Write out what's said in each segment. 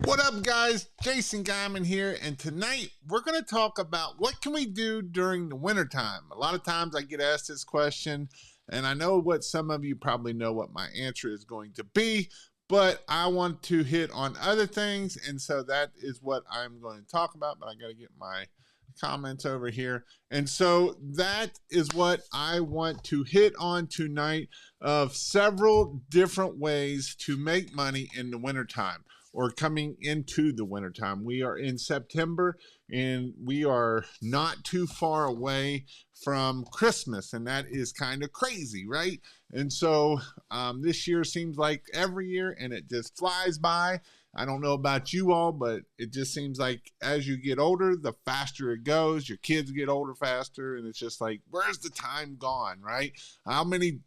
What up, guys? Jason Guyman here, and tonight we're going to talk about what can we do during the wintertime. A lot of times I get asked this question, and I know what some of you probably know what my answer is going to be, but I want to hit on other things, and so that is what I'm going to talk about, but I got to get my comments over here. And so that is what I want to hit on tonight of several different ways to make money in the wintertime or coming into the wintertime. We are in September and we are not too far away from Christmas, and that is kind of crazy, right? And so this year seems like every year and it just flies by. I don't know about you all, but it just seems like as you get older, the faster it goes. Your kids get older faster, and it's just like, where's the time gone, right? How many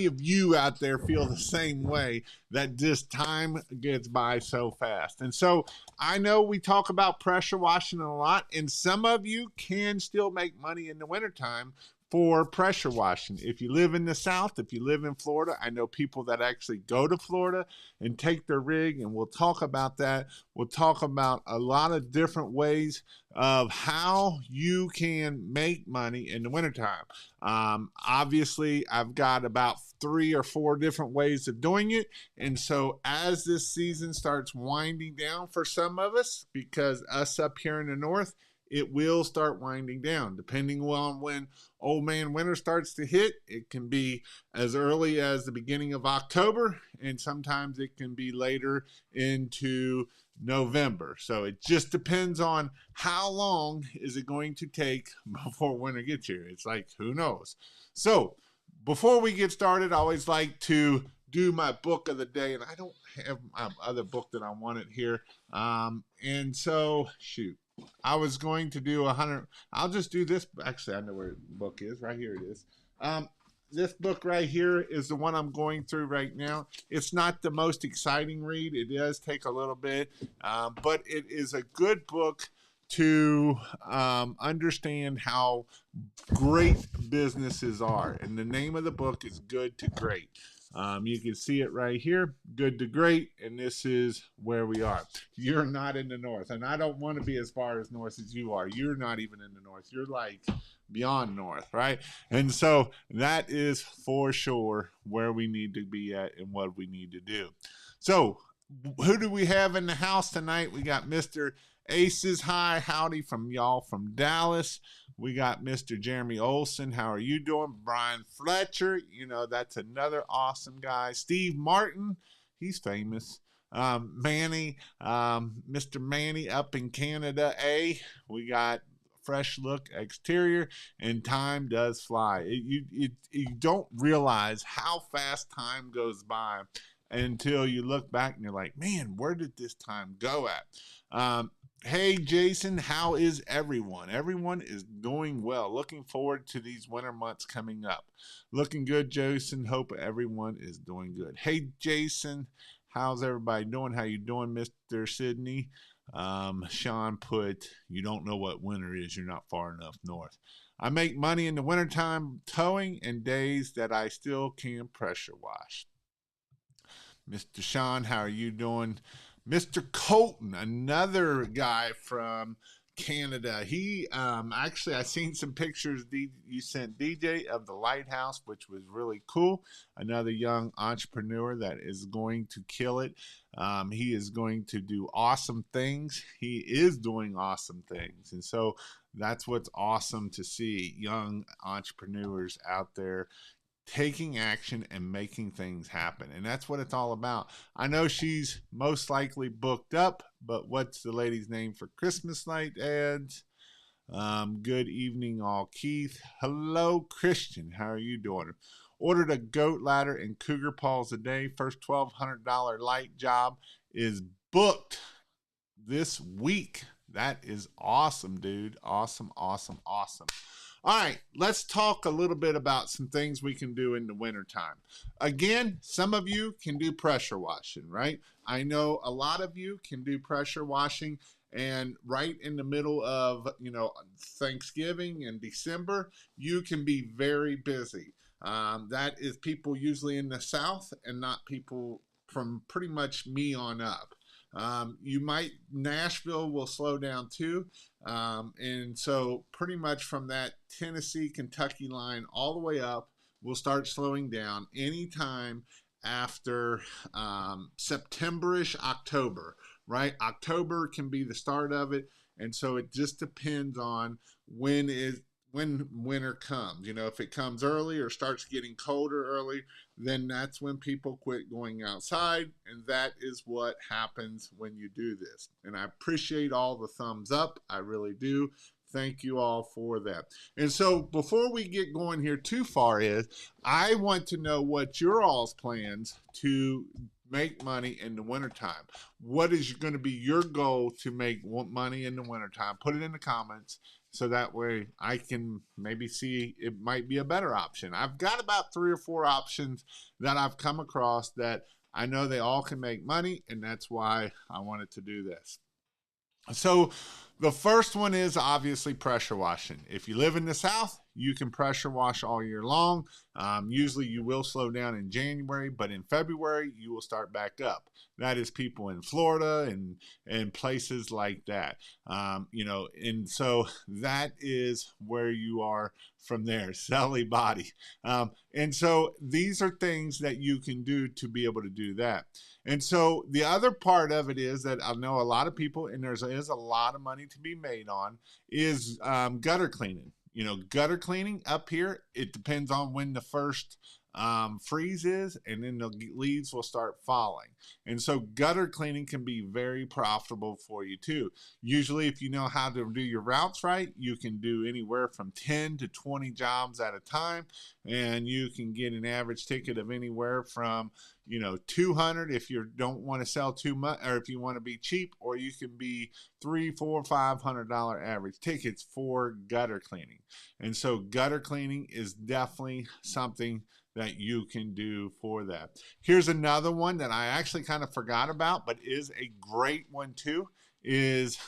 of you out there feel the same way, that just time gets by so fast? And so I know we talk about pressure washing a lot, and some of you can still make money in the wintertime for pressure washing. If you live in the South, if you live in Florida, I know people that actually go to Florida and take their rig, and we'll talk about that. We'll talk about a lot of different ways of how you can make money in the wintertime. Obviously, I've got about 3 or 4 different ways of doing it. And so as this season starts winding down for some of us, because us up here in the north, it will start winding down depending on when old man winter starts to hit. It can be as early as the beginning of October, and sometimes it can be later into November. So it just depends on how long is it going to take before winter gets here. It's like, who knows? So before we get started, I always like to do my book of the day, and I don't have my other book that I wanted here. And so, shoot. I was going to do 100. I'll just do this. Actually, I know where the book is. Right here it is. This book right here is the one I'm going through right now. It's not the most exciting read. It does take a little bit, but it is a good book to understand how great businesses are. And the name of the book is Good to Great. You can see it right here, Good to Great, and this is where we are. You're not in the north, and I don't want to be as far as north as you are. You're not even in the north. You're like beyond north, right? And so that is for sure where we need to be at and what we need to do. So who do we have in the house tonight? We got Mr. Aces High Howdy from y'all from Dallas. We got Mr. Jeremy Olson. How are you doing? Brian Fletcher, you know, that's another awesome guy. Steve Martin, he's famous. Manny, Mr. Manny up in Canada. We got Fresh Look Exterior, and time does fly. You don't realize how fast time goes by until you look back and you're like, man, where did this time go at? Hey, Jason, how is everyone? Everyone is doing well. Looking forward to these winter months coming up. Looking good, Jason. Hope everyone is doing good. Hey, Jason, how's everybody doing? How you doing, Mr. Sydney? Sean put, you don't know what winter is. You're not far enough north. I make money in the wintertime towing and days that I still can pressure wash. Mr. Sean, how are you doing? Mr. Colton, another guy from Canada. He actually, I seen some pictures you sent DJ of the lighthouse, which was really cool. Another young entrepreneur that is going to kill it. He is going to do awesome things. He is doing awesome things. And so that's what's awesome to see, young entrepreneurs out there taking action and making things happen. And that's what it's all about. I know she's most likely booked up, but what's the lady's name for Christmas night ads? Good evening, all. Keith. Hello, Christian. How are you doing? Ordered a goat ladder and cougar paws a day. First $1,200 light job is booked this week. That is awesome, dude. Awesome, awesome, awesome. All right, let's talk a little bit about some things we can do in the wintertime. Again, some of you can do pressure washing, right? I know a lot of you can do pressure washing, and right in the middle of, Thanksgiving and December, you can be very busy. That is people usually in the South and not people from pretty much me on up. Nashville will slow down too. And so pretty much from that Tennessee, Kentucky line all the way up, will start slowing down anytime after September-ish, October, right? October can be the start of it. And so it just depends on when winter comes. You know, if it comes early or starts getting colder early, then that's when people quit going outside. And that is what happens when you do this. And I appreciate all the thumbs up. I really do. Thank you all for that. And so before we get going here too far is, I want to know what your all's plans to make money in the wintertime. What is going to be your goal to make money in the wintertime? Put it in the comments so that way I can maybe see it might be a better option. I've got about 3 or 4 options that I've come across that I know they all can make money, and that's why I wanted to do this. So the first one is obviously pressure washing. If you live in the South, you can pressure wash all year long. Usually you will slow down in January, but in February you will start back up. That is people in Florida and places like that. And so that is where you are from there. Sally body. And so these are things that you can do to be able to do that. And so the other part of it is that I know a lot of people, and there is a lot of money to be made on, is gutter cleaning. You know, gutter cleaning up here, it depends on when the first freeze is, and then the leaves will start falling. And so gutter cleaning can be very profitable for you too. Usually if you know how to do your routes right, you can do anywhere from 10 to 20 jobs at a time, and you can get an average ticket of anywhere from 200 if you don't want to sell too much, or if you want to be cheap, or you can be $300, $400, $500 average tickets for gutter cleaning. And so gutter cleaning is definitely something that you can do for that. Here's another one that I actually kind of forgot about, but is a great one too, is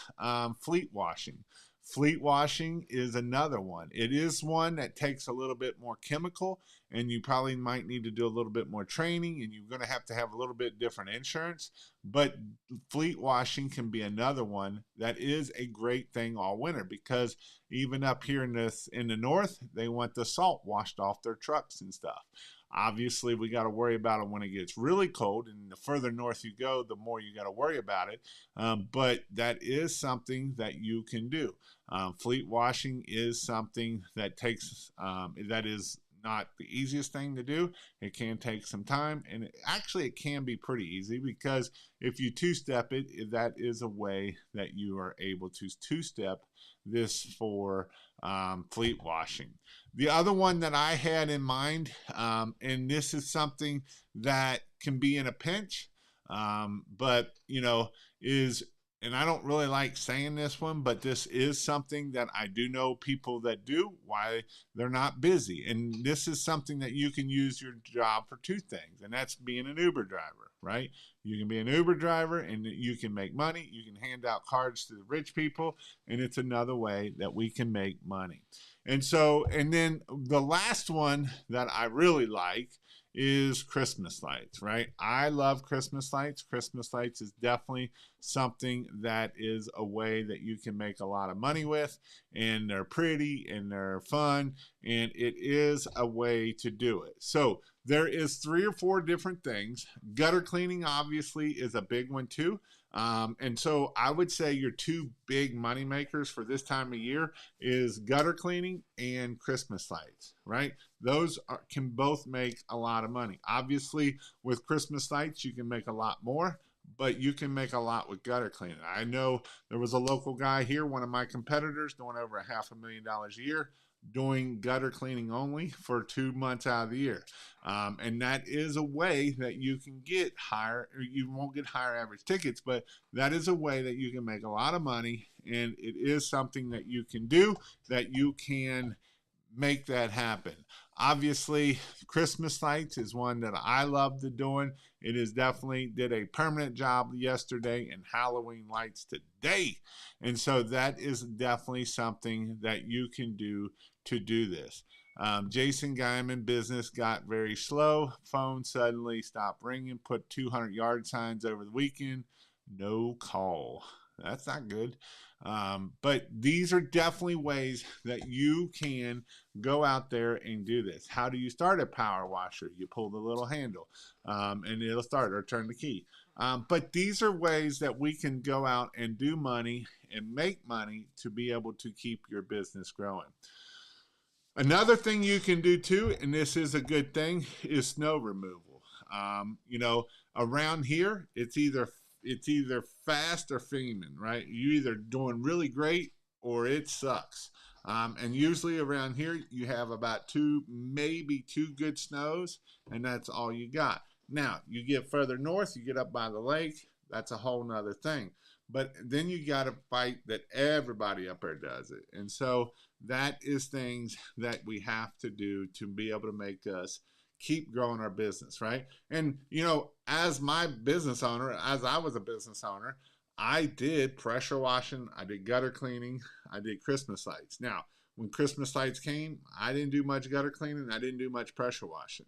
fleet washing. Fleet washing is another one. It is one that takes a little bit more chemical, and you probably might need to do a little bit more training, and you're going to have a little bit different insurance. But fleet washing can be another one that is a great thing all winter, because even up here in the north, they want the salt washed off their trucks and stuff. Obviously, we got to worry about it when it gets really cold, and the further north you go, the more you got to worry about it. But that is something that you can do. Fleet washing is something that takes, that is not the easiest thing to do. It can take some time, and it can be pretty easy, because if you two-step it, that is a way that you are able to two-step this for fleet washing. The other one that I had in mind, and this is something that can be in a pinch, but is, and I don't really like saying this one, but this is something that I do know people that do, why they're not busy. And this is something that you can use your job for 2 things, and that's being an Uber driver, right? You can be an Uber driver and you can make money. You can hand out cards to the rich people, and it's another way that we can make money. And then the last one that I really like is Christmas lights, right? I love Christmas lights. Christmas lights is definitely something that is a way that you can make a lot of money with, and they're pretty and they're fun, and it is a way to do it. So there is 3 or 4 different things. Gutter cleaning obviously is a big one too. And so I would say your 2 big money makers for this time of year is gutter cleaning and Christmas lights, right? Those can both make a lot of money. Obviously, with Christmas lights, you can make a lot more, but you can make a lot with gutter cleaning. I know there was a local guy here, one of my competitors, doing over $500,000 a year, doing gutter cleaning only for 2 months out of the year. And that is a way that you can get higher, or you won't get higher average tickets, but that is a way that you can make a lot of money, and it is something that you can do, that you can make that happen. Obviously, Christmas lights is one that I love doing. It is definitely did a permanent job yesterday, and Halloween lights today. And so that is definitely something that you can do to do this. Jason Guyman business got very slow. Phone suddenly stopped ringing. Put 200 yard signs over the weekend. no call. That's not good. But these are definitely ways that you can go out there and do this. How do you start a power washer? You pull the little handle and it'll start, or turn the key. But these are ways that we can go out and do money and make money to be able to keep your business growing. Another thing you can do too, and this is a good thing, is snow removal. You know, around here, it's either fast or fiending, right? You either doing really great or it sucks. And usually around here, you have about maybe two good snows, and that's all you got. Now, you get further north, you get up by the lake, that's a whole nother thing. But then you got to fight that everybody up there does it. And so that is things that we have to do to be able to make us keep growing our business, right? And as my business owner, as I was a business owner, I did pressure washing, I did gutter cleaning, I did Christmas lights. Now, when Christmas lights came, I didn't do much gutter cleaning, I didn't do much pressure washing.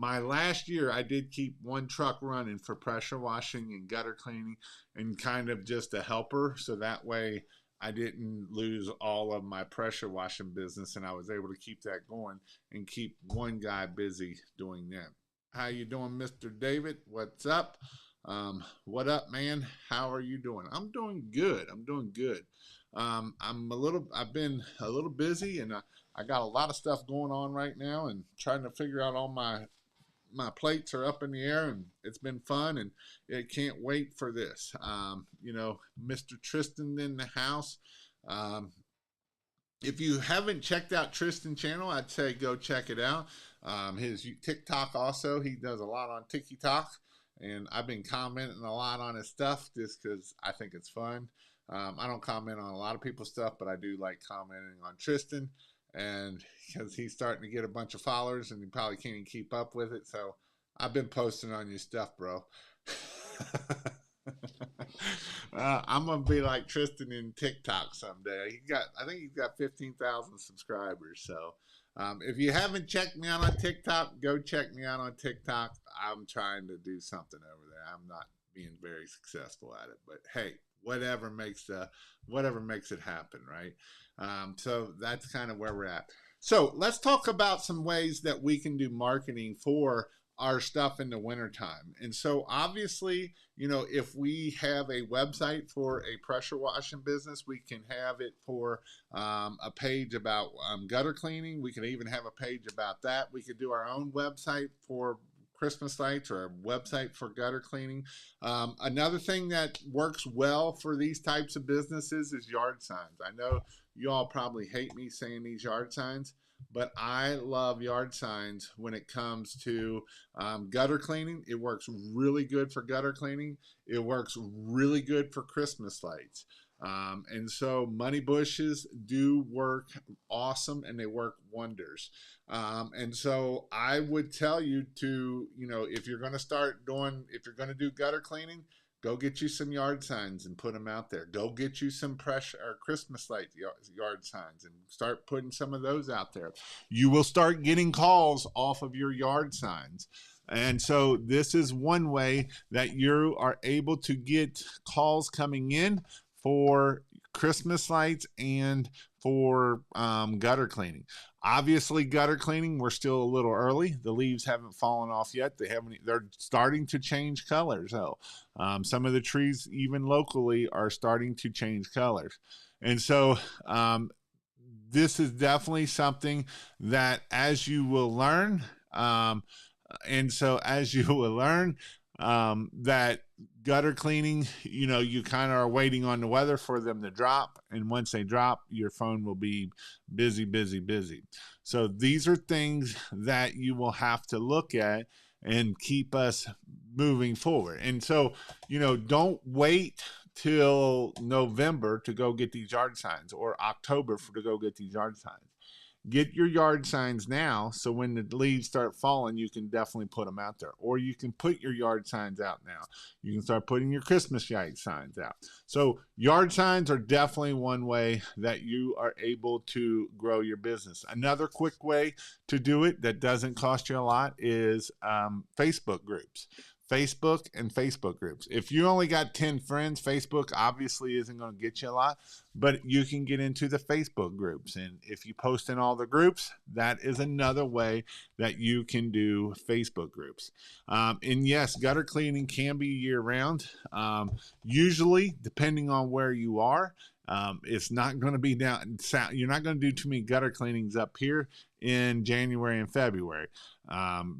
My last year, I did keep one truck running for pressure washing and gutter cleaning, and kind of just a helper, so that way I didn't lose all of my pressure washing business, and I was able to keep that going and keep one guy busy doing that. How you doing, Mr. David? What's up? What up, man? How are you doing? I'm doing good. I'm doing good. I've been a little busy, and I got a lot of stuff going on right now, and trying to figure out all my plates are up in the air, and it's been fun, and it can't wait for this. Mr. Tristan in the house. If you haven't checked out Tristan's channel, I'd say go check it out. His TikTok also, he does a lot on TikTok, and I've been commenting a lot on his stuff just because I think it's fun. I don't comment on a lot of people's stuff, but I do like commenting on Tristan, and because he's starting to get a bunch of followers and he probably can't even keep up with it. So I've been posting on your stuff, bro. I'm gonna be like Tristan in TikTok someday. I think he's got 15,000 subscribers. So if you haven't checked me out on TikTok, go check me out on TikTok. I'm trying to do something over there. I'm not being very successful at it, but hey, whatever makes it happen, right? So that's kind of where we're at. So let's talk about some ways that we can do marketing for our stuff in the wintertime. And so obviously, if we have a website for a pressure washing business, we can have it for a page about gutter cleaning. We can even have a page about that. We could do our own website for Christmas lights, or a website for gutter cleaning. Another thing that works well for these types of businesses is yard signs. I know you all probably hate me saying these yard signs, but I love yard signs when it comes to gutter cleaning. It works really good for gutter cleaning. It works really good for Christmas lights. And so money bushes do work awesome, and they work wonders. And so I would tell you to, if you're going to do gutter cleaning, go get you some yard signs and put them out there. Go get you some pressure or Christmas light yard signs and start putting some of those out there. You will start getting calls off of your yard signs. And so this is one way that you are able to get calls coming in for Christmas lights and for gutter cleaning. Obviously, gutter cleaning, we're still a little early. The leaves haven't fallen off yet. They're starting to change colors. So some of the trees, even locally, are starting to change colors. And so this is definitely something that as you will learn, that gutter cleaning, you kind of are waiting on the weather for them to drop. And once they drop, your phone will be busy, busy, busy. So these are things that you will have to look at and keep us moving forward. And so, don't wait till November to go get these yard signs, or October to go get these yard signs. Get your yard signs now, so when the leaves start falling, you can definitely put them out there. Or you can put your yard signs out now. You can start putting your Christmas light signs out. So yard signs are definitely one way that you are able to grow your business. Another quick way to do it that doesn't cost you a lot is Facebook groups. Facebook and Facebook groups. If you only got 10 friends, Facebook obviously isn't going to get you a lot, but you can get into the Facebook groups. And if you post in all the groups, that is another way that you can do Facebook groups. And yes, gutter cleaning can be year round. Usually, depending on where you are, it's not going to be down. You're not going to do too many gutter cleanings up here in January and February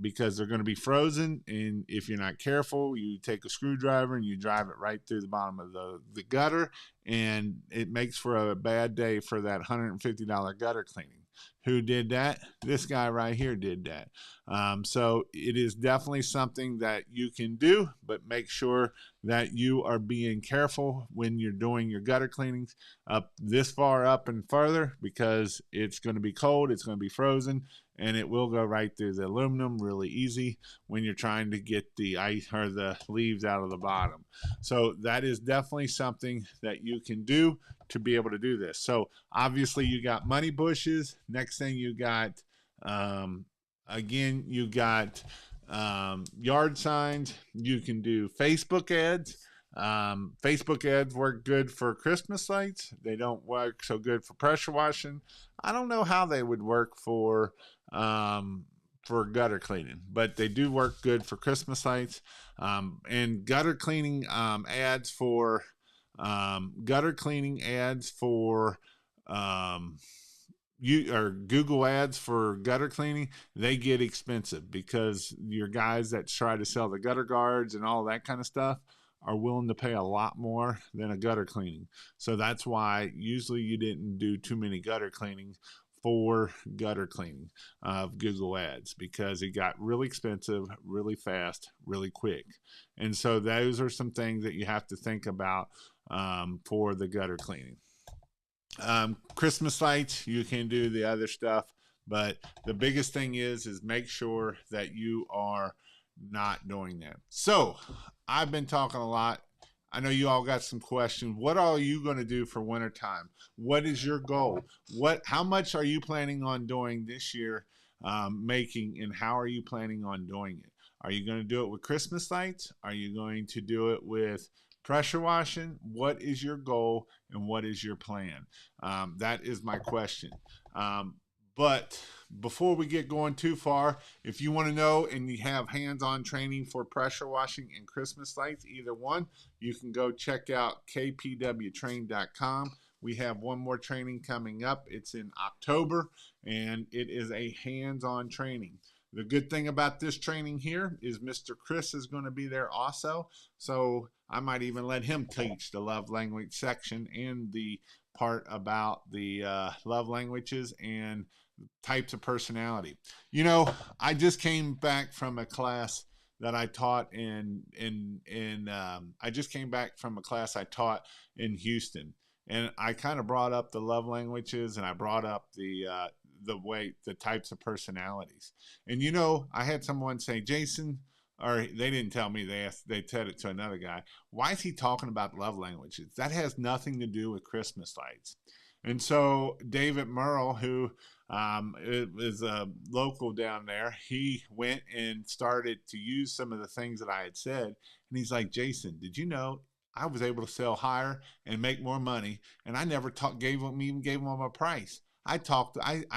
because they're going to be frozen. And if you're not careful, you take a screwdriver and you drive it right through the bottom of the gutter, and it makes for a bad day for that $150 gutter cleaning. Who did that? This guy right here did that. So it is definitely something that you can do, but make sure that you are being careful when you're doing your gutter cleanings up this far up and further, because it's going to be cold, it's going to be frozen, and it will go right through the aluminum really easy when you're trying to get the ice or the leaves out of the bottom. So that is definitely something that you can do to be able to do this. So obviously you got money bushes. Next thing you got, again, you got yard signs. You can do Facebook ads. Facebook ads work good for Christmas lights. They don't work so good for pressure washing. I don't know how they would work for gutter cleaning, but they do work good for Christmas lights. And gutter cleaning ads for you or Google ads for gutter cleaning, they get expensive because your guys that try to sell the gutter guards and all that kind of stuff are willing to pay a lot more than a gutter cleaning. So that's why usually you didn't do too many gutter cleanings for gutter cleaning of Google ads, because it got really expensive, really fast, really quick. And so those are some things that you have to think about for the gutter cleaning. Christmas lights, you can do the other stuff, but the biggest thing is make sure that you are not doing that. So I've been talking a lot. I know you all got some questions. What are you going to do for wintertime? What is your goal? How much are you planning on doing this year, making, and how are you planning on doing it? Are you going to do it with Christmas lights? Are you going to do it with pressure washing? What is your goal and what is your plan? That is my question. But before we get going too far, if you want to know and you have hands-on training for pressure washing and Christmas lights, either one, you can go check out kpwtrain.com. We have one more training coming up. It's in October, and it is a hands-on training. The good thing about this training here is Mr. Chris is going to be there also. So I might even let him teach the love language section and the part about the love languages and types of personality. You know, I just came back from a class that I taught I just came back from a class I taught in Houston, and I kind of brought up the love languages, and I brought up the types of personalities. And you know, I had someone say, Jason, or they didn't tell me, they said it to another guy, why is he talking about love languages? That has nothing to do with Christmas lights. And so David Merle, who is a local down there, he went and started to use some of the things that I had said. And he's like, Jason, did you know I was able to sell higher and make more money, and I never gave them a price? I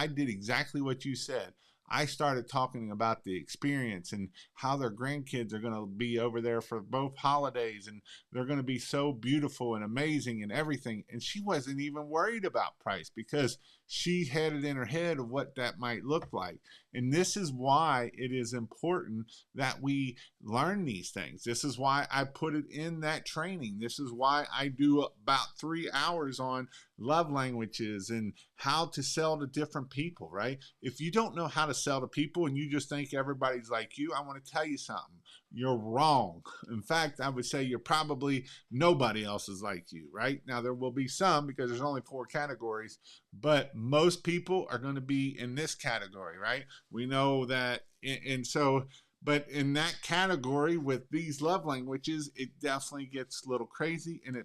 did exactly what you said. I started talking about the experience and how their grandkids are going to be over there for both holidays, and they're going to be so beautiful and amazing and everything. And she wasn't even worried about price because she had it in her head of what that might look like. And this is why it is important that we learn these things. This is why I put it in that training. This is why I do about 3 hours on love languages and how to sell to different people, right? If you don't know how to sell to people and you just think everybody's like you, I want to tell you something. You're wrong. In fact, I would say you're probably nobody else is like you, right? Now, there will be some because there's only 4 categories, but most people are going to be in this category, right? We know that. And so, but in that category with these love languages, it definitely gets a little crazy, and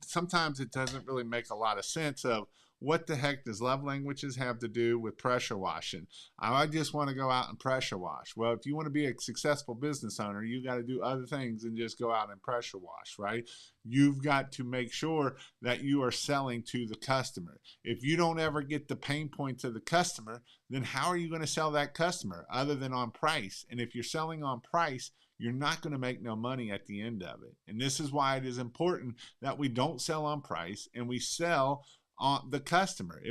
sometimes it doesn't really make a lot of sense of What the heck does love languages have to do with pressure washing? I just want to go out and pressure wash. Well, if you want to be a successful business owner, you got to do other things than just go out and pressure wash, right? You've got to make sure that you are selling to the customer. If you don't ever get the pain points of the customer, then how are you going to sell that customer other than on price? And if you're selling on price, you're not going to make no money at the end of it. And this is why it is important that we don't sell on price and we sell on the customer.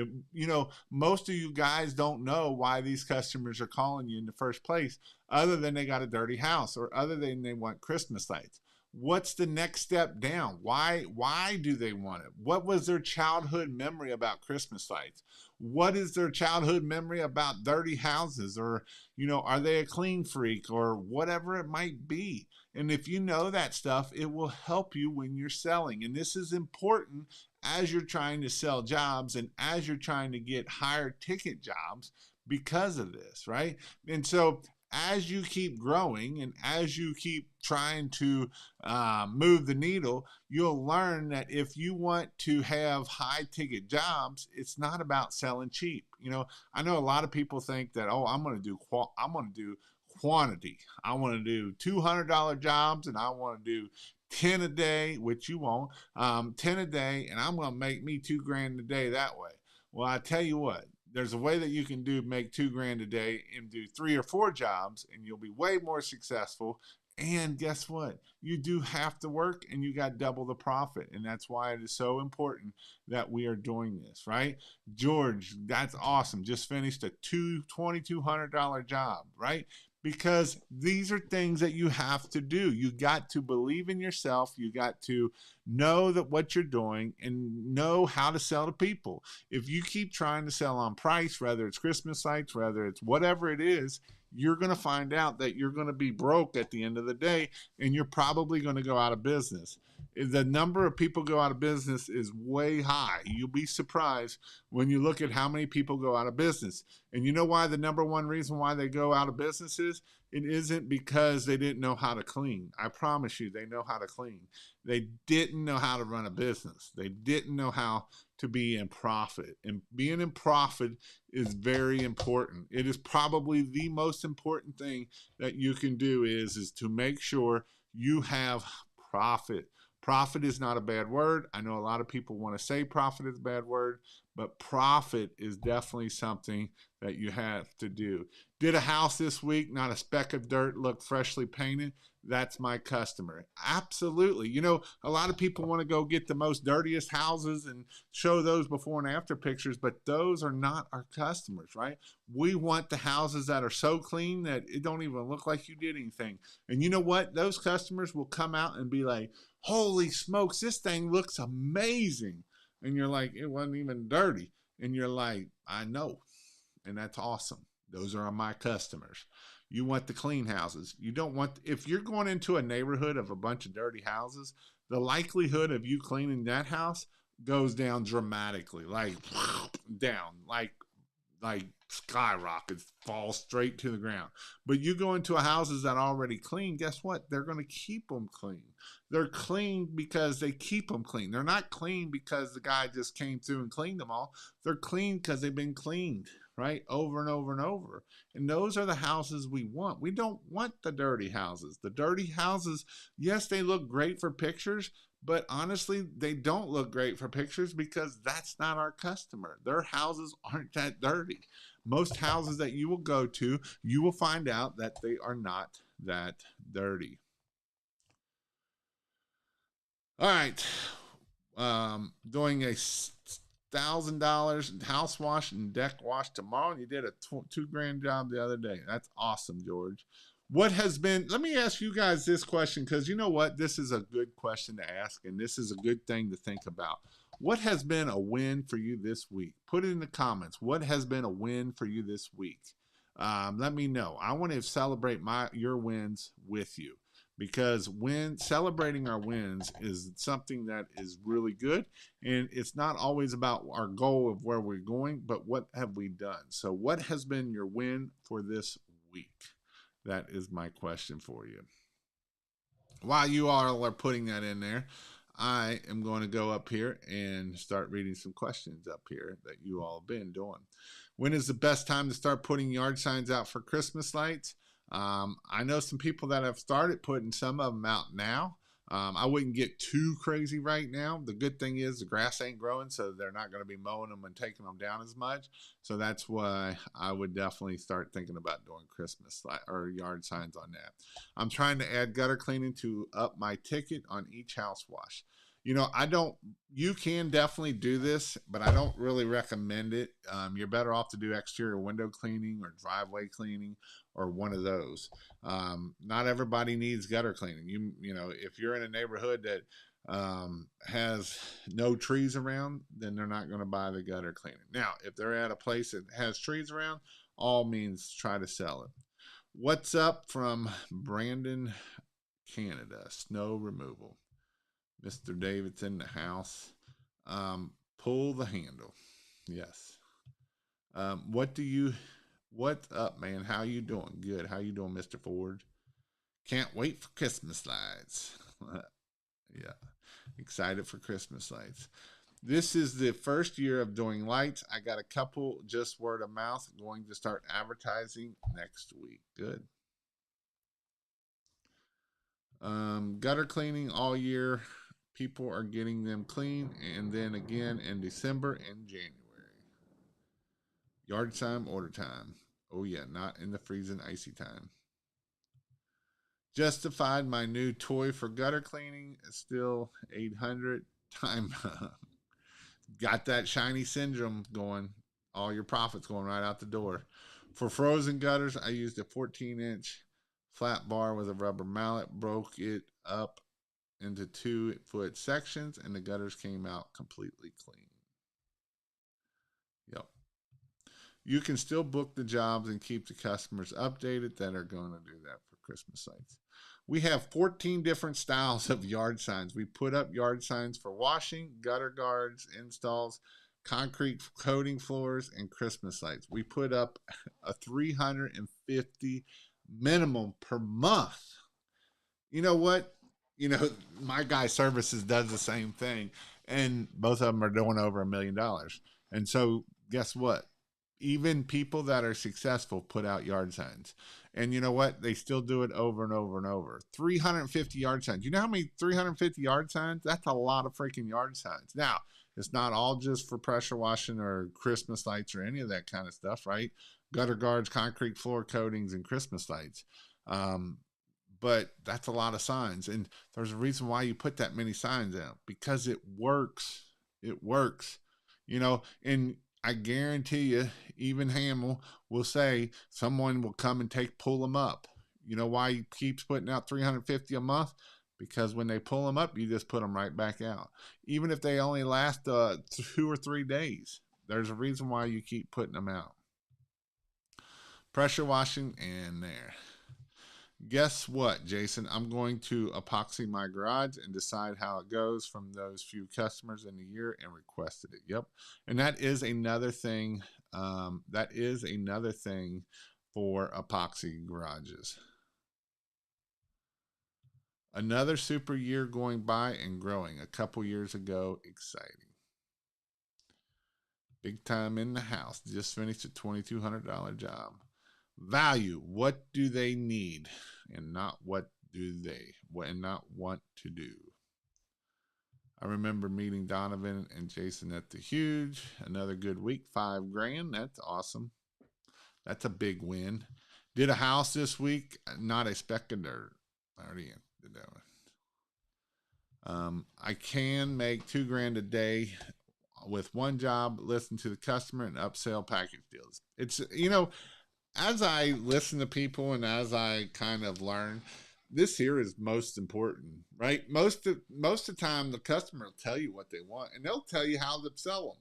Most of you guys don't know why these customers are calling you in the first place, other than they got a dirty house or other than they want Christmas lights. What's the next step down? Why do they want it? What was their childhood memory about Christmas lights? What is their childhood memory about dirty houses? Or, are they a clean freak or whatever it might be? And if you know that stuff, it will help you when you're selling. And this is important as you're trying to sell jobs and as you're trying to get higher ticket jobs because of this, right? And so as you keep growing and as you keep trying to move the needle, you'll learn that if you want to have high ticket jobs, it's not about selling cheap. I know a lot of people think that, oh, I'm going to do quantity. I want to do $200 jobs and I want to do 10 a day, which you won't, 10 a day, and I'm going to make me $2,000 a day that way. Well, I tell you what, there's a way that you can make $2,000 a day and do 3 or 4 jobs, and you'll be way more successful. And guess what? You do have to work and you got double the profit. And that's why it is so important that we are doing this, right? George, that's awesome. Just finished a $2,200 job, right? Because these are things that you have to do. You got to believe in yourself. You got to know that what you're doing and know how to sell to people. If you keep trying to sell on price, whether it's Christmas lights, whether it's whatever it is, you're going to find out that you're going to be broke at the end of the day, and you're probably going to go out of business. The number of people go out of business is way high. You'll be surprised when you look at how many people go out of business. And you know why the number one reason why they go out of business is? It isn't because they didn't know how to clean. I promise you, they know how to clean. They didn't know how to run a business. They didn't know how to be in profit. And being in profit is very important. It is probably the most important thing that you can do is to make sure you have profit. Profit is not a bad word. I know a lot of people want to say profit is a bad word, but profit is definitely something that you have to do. Did a house this week, not a speck of dirt, look freshly painted. That's my customer. Absolutely. A lot of people want to go get the most dirtiest houses and show those before and after pictures, but those are not our customers, right? We want the houses that are so clean that it don't even look like you did anything. And you know what? Those customers will come out and be like, holy smokes, this thing looks amazing. And you're like, it wasn't even dirty. And you're like, I know. And that's awesome. Those are my customers. You want the clean houses. You don't want, if you're going into a neighborhood of a bunch of dirty houses, the likelihood of you cleaning that house goes down dramatically, like down, like skyrockets, fall straight to the ground. But you go into houses that are already clean, guess what? They're going to keep them clean. They're clean because they keep them clean. They're not clean because the guy just came through and cleaned them all. They're clean because they've been cleaned, right? Over and over and over. And those are the houses we want. We don't want the dirty houses. The dirty houses, yes, they look great for pictures, but honestly, they don't look great for pictures because that's not our customer. Their houses aren't that dirty. Most houses that you will go to, you will find out that they are not that dirty. All right. Doing a $1,000 house wash and deck wash tomorrow, and you did a $2,000 job the other day. That's awesome, George. What has been, let me ask you guys this question, because you know what? This is a good question to ask, and this is a good thing to think about. What has been a win for you this week? Put it in the comments. What has been a win for you this week? Let me know. I want to celebrate your wins with you, because celebrating our wins is something that is really good, and it's not always about our goal of where we're going, but what have we done? So what has been your win for this week? That is my question for you. While you all are putting that in there, I am going to go up here and start reading some questions up here that you all have been doing. When is the best time to start putting yard signs out for Christmas lights? I know some people that have started putting some of them out now. I wouldn't get too crazy right now. The good thing is the grass ain't growing, so they're not going to be mowing them and taking them down as much. So that's why I would definitely start thinking about doing Christmas or yard signs on that. I'm trying to add gutter cleaning to up my ticket on each house wash. I don't, you can definitely do this, but I don't really recommend it. You're better off to do exterior window cleaning or driveway cleaning or one of those. Not everybody needs gutter cleaning. If you're in a neighborhood that has no trees around, then they're not going to buy the gutter cleaning. Now, if they're at a place that has trees around, all means try to sell it. What's up from Brandon, Canada? Snow removal. Mr. David's in the house. Pull the handle. Yes. What's up, man? How you doing? Good. How you doing, Mr. Ford? Can't wait for Christmas lights. Yeah. Excited for Christmas lights. This is the first year of doing lights. I got a couple just word of mouth, going to start advertising next week. Good. Gutter cleaning all year. People are getting them clean, and then again in December and January. Yard time, order time. Oh yeah, not in the freezing icy time. Justified my new toy for gutter cleaning. Still 800 time. Got that shiny syndrome going. All your profits going right out the door. For frozen gutters, I used a 14-inch flat bar with a rubber mallet. Broke it up into 2-foot sections, and the gutters came out completely clean. Yep. You can still book the jobs and keep the customers updated that are going to do that for Christmas lights. We have 14 different styles of yard signs. We put up yard signs for washing, gutter guards, installs, concrete coating floors, and Christmas lights. We put up a 350 minimum per month. You know what? My guy services does the same thing, and both of them are doing over $1 million. And so, guess what? Even people that are successful put out yard signs. And you know what? They still do it over and over and over. 350 yard signs. You know how many 350 yard signs? That's a lot of freaking yard signs. Now, it's not all just for pressure washing or Christmas lights or any of that kind of stuff, right? Gutter guards, concrete floor coatings, and Christmas lights. But that's a lot of signs. And there's a reason why you put that many signs out, because it works. It works. And I guarantee you, even Hamill will say someone will come and pull them up. You know why he keeps putting out 350 a month? Because when they pull them up, you just put them right back out. Even if they only last 2 or 3 days, there's a reason why you keep putting them out. Pressure washing, and there. Guess what, Jason? I'm going to epoxy my garage and decide how it goes from those few customers in the year and requested it. Yep. And that is another thing. That is another thing for epoxy garages. Another super year going by and growing. A couple years ago, exciting. Big time in the house. Just finished a $2,200 job. Value. What do they need, and not what do they and not want to do. I remember meeting Donovan and Jason at the Huge. Another good week. $5,000. That's awesome. That's a big win. Did a house this week. Not expected or already did that one. I can make $2,000 a day with one job. Listen to the customer and upsell package deals. It's as I listen to people and as I kind of learn, this here is most important, right? Most of the time, the customer will tell you what they want, and they'll tell you how to sell them.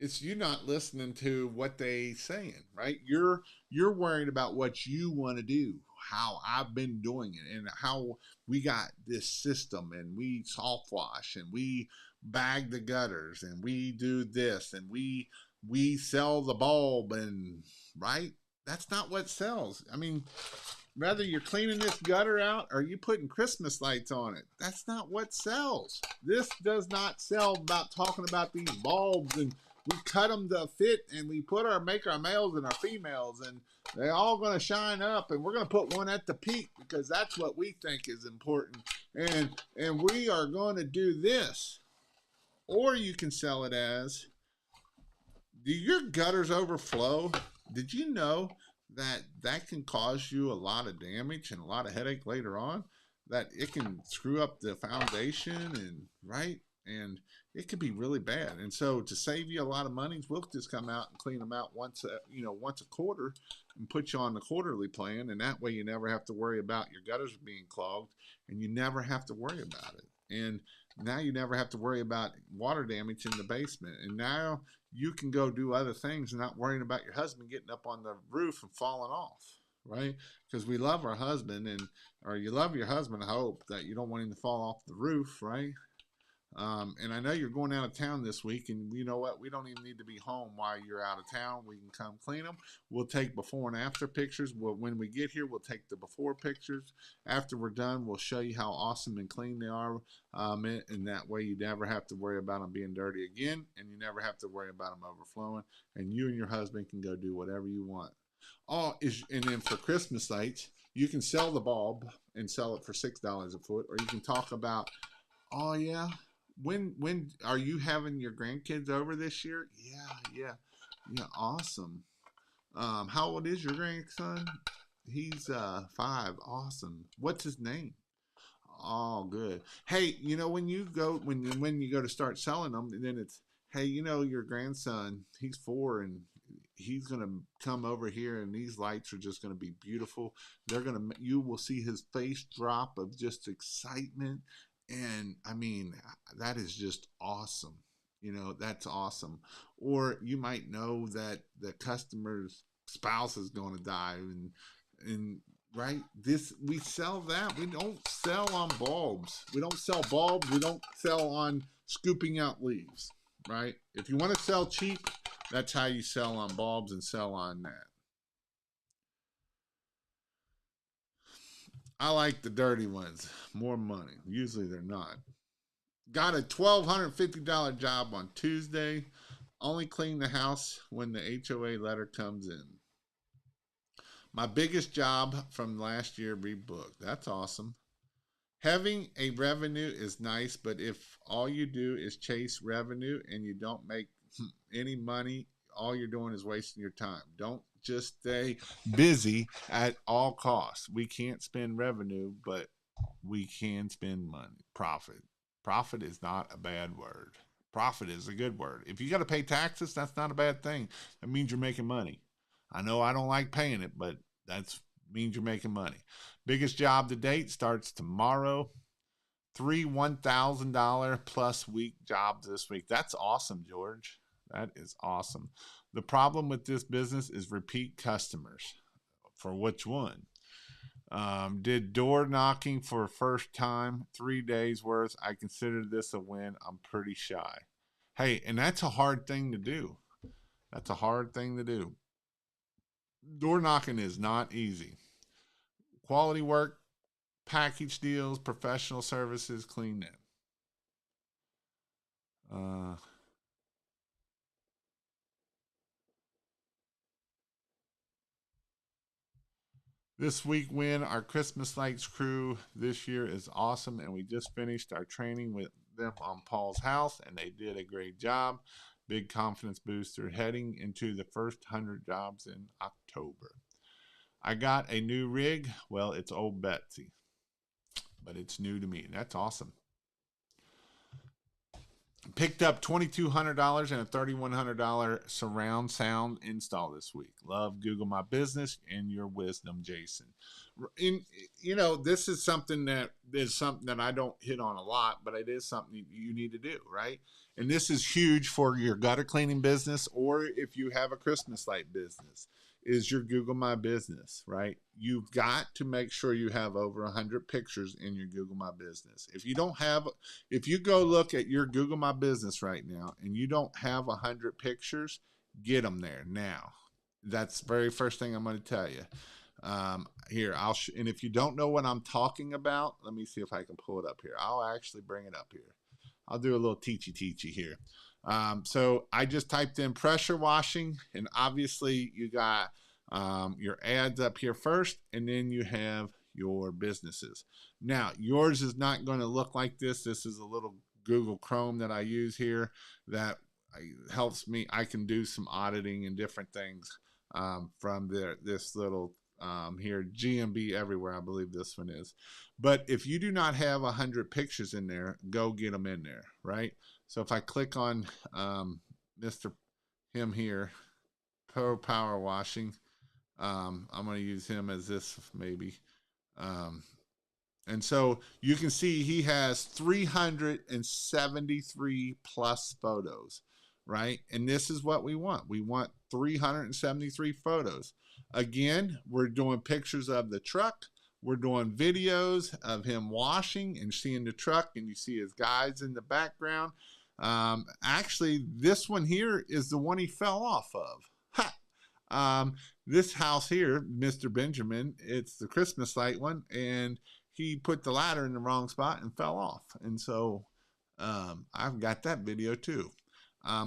It's you not listening to what they saying, right? You're worried about what you want to do, how I've been doing it, and how we got this system, and we soft wash, and we bag the gutters, and we do this, and we sell the bulb, and right. That's not what sells. I mean, Whether you're cleaning this gutter out or you putting Christmas lights on it, that's not what sells. This does not sell about talking about these bulbs and we cut them to fit and we make our males and our females and they're all going to shine up and we're going to put one at the peak because that's what we think is important. And we are going to do this. Or you can sell it as, do your gutters overflow? Did you know that that can cause you a lot of damage and a lot of headache later on? That it can screw up the foundation and right, and it can be really bad. And so to save you a lot of money, we'll just come out and clean them out once a quarter, and put you on the quarterly plan, and that way you never have to worry about your gutters being clogged, and you never have to worry about it. And now you never have to worry about water damage in the basement. And now you can go do other things and not worrying about your husband getting up on the roof and falling off, right? Because we love our husband, or you love your husband, I hope, that you don't want him to fall off the roof, right? And I know you're going out of town this week, and you know what? We don't even need to be home while you're out of town. We can come clean them. We'll take before and after pictures. When we get here, we'll take the before pictures. After we're done, we'll show you how awesome and clean they are. And that way you never have to worry about them being dirty again, and you never have to worry about them overflowing. And you and your husband can go do whatever you want. And then for Christmas lights, you can sell the bulb and sell it for $6 a foot, or you can talk about, oh yeah, when are you having your grandkids over this year? Yeah, awesome. How old is your grandson? He's 5. Awesome. What's his name? Oh, good. Hey, when you go to start selling them, and then it's, hey, your grandson, he's 4 and he's gonna come over here, and these lights are just gonna be beautiful. You will see his face drop of just excitement, and I mean that is just awesome. That's awesome. Or you might know that the customer's spouse is going to die, and right, this we sell that. We don't sell on bulbs. We don't sell bulbs. We don't sell on scooping out leaves, right? If you want to sell cheap, that's how you sell on bulbs and sell on that. I like the dirty ones. More money. Usually they're not. Got a $1,250 job on Tuesday. Only clean the house when the HOA letter comes in. My biggest job from last year rebooked. That's awesome. Having a revenue is nice, but if all you do is chase revenue and you don't make any money, all you're doing is wasting your time. Don't just stay busy at all costs. We can't spend revenue, but we can spend money. Profit is not a bad word. Profit is a good word. If you got to pay taxes, that's not a bad thing. That means you're making money. I know I don't like paying it, but that means you're making money. Biggest job to date starts tomorrow. 3 $1,000 plus week jobs this week. That's awesome, George. That is awesome. The problem with this business is repeat customers. For which one? Did door knocking for first time, 3 days worth. I consider this a win. I'm pretty shy. Hey, and that's a hard thing to do. That's a hard thing to do. Door knocking is not easy. Quality work, package deals, professional services, clean them. This week win, our Christmas lights crew this year is awesome, and we just finished our training with them on Paul's house, and they did a great job. Big confidence booster heading into the first 100 jobs in October. I got a new rig. Well, it's old Betsy, but it's new to me. That's awesome. Picked up $2,200 and a $3,100 surround sound install this week. Love Google My Business and your wisdom, Jason. This is something that I don't hit on a lot, but it is something you need to do, right? And this is huge for your gutter cleaning business, or if you have a Christmas light business, is your Google My Business, right? You've got to make sure you have over 100 pictures in your Google My Business. If you go look at your Google My Business right now and you don't have 100 pictures, get them there now. That's the very first thing I'm going to tell you. Here, and if you don't know what I'm talking about, let me see if I can pull it up here. I'll actually bring it up here. I'll do a little teachy here. So I just typed in pressure washing, and obviously you got your ads up here first, and then you have your businesses. Now, yours is not going to look like this. This is a little Google Chrome that I use here that helps me. I can do some auditing and different things from this little here, GMB everywhere, I believe this one is. But if you do not have 100 pictures in there, go get them in there, right? So if I click on Mr. him here, Pro Power Washing, I'm going to use him as this maybe. Um, and so you can see he has 373 plus photos, right? And this is what we want. We want 373 photos. Again, we're doing pictures of the truck. We're doing videos of him washing and seeing the truck, and you see his guys in the background. Actually, this one here is the one he fell off of. Ha! This house here, Mr. Benjamin, it's the Christmas light one, and he put the ladder in the wrong spot and fell off. And so I've got that video too.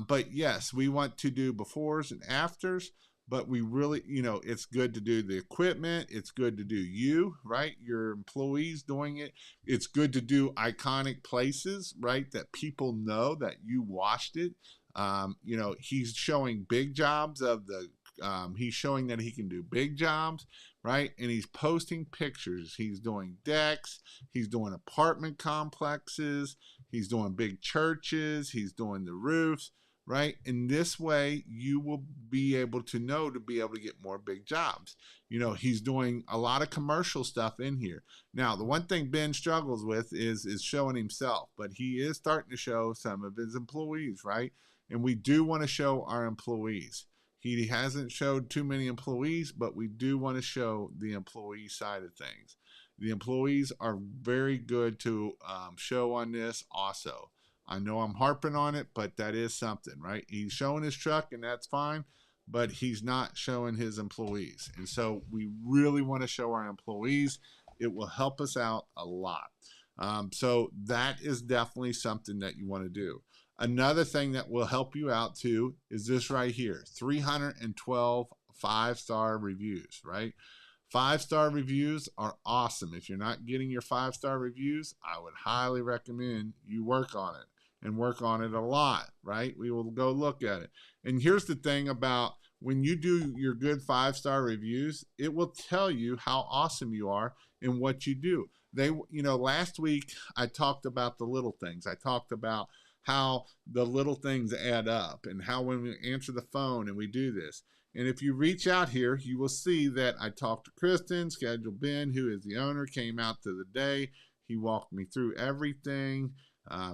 But yes, we want to do befores and afters, but we really, it's good to do the equipment. It's good to do you, right? Your employees doing it. It's good to do iconic places, right? That people know that you washed it. He's showing big jobs of the he's showing that he can do big jobs, right? And he's posting pictures. He's doing decks. He's doing apartment complexes. He's doing big churches. He's doing the roofs, right? In this way, you will be able to know to be able to get more big jobs. He's doing a lot of commercial stuff in here. Now, the one thing Ben struggles with is showing himself, but he is starting to show some of his employees, right? And we do want to show our employees. He hasn't showed too many employees, but we do want to show the employee side of things. The employees are very good to show on this also. I know I'm harping on it, but that is something, right? He's showing his truck, and that's fine, but he's not showing his employees. And so we really want to show our employees. It will help us out a lot. So that is definitely something that you want to do. Another thing that will help you out too is this right here, 312 5-star reviews, right? 5-star reviews are awesome. If you're not getting your 5-star reviews, I would highly recommend you work on it and work on it a lot, right? We will go look at it. And here's the thing about when you do your good 5-star reviews, it will tell you how awesome you are in what you do. Last week I talked about the little things. I talked about how the little things add up and how when we answer the phone and we do this. And if you reach out here, you will see that I talked to Kristen, scheduled Ben, who is the owner, came out to the day. He walked me through everything.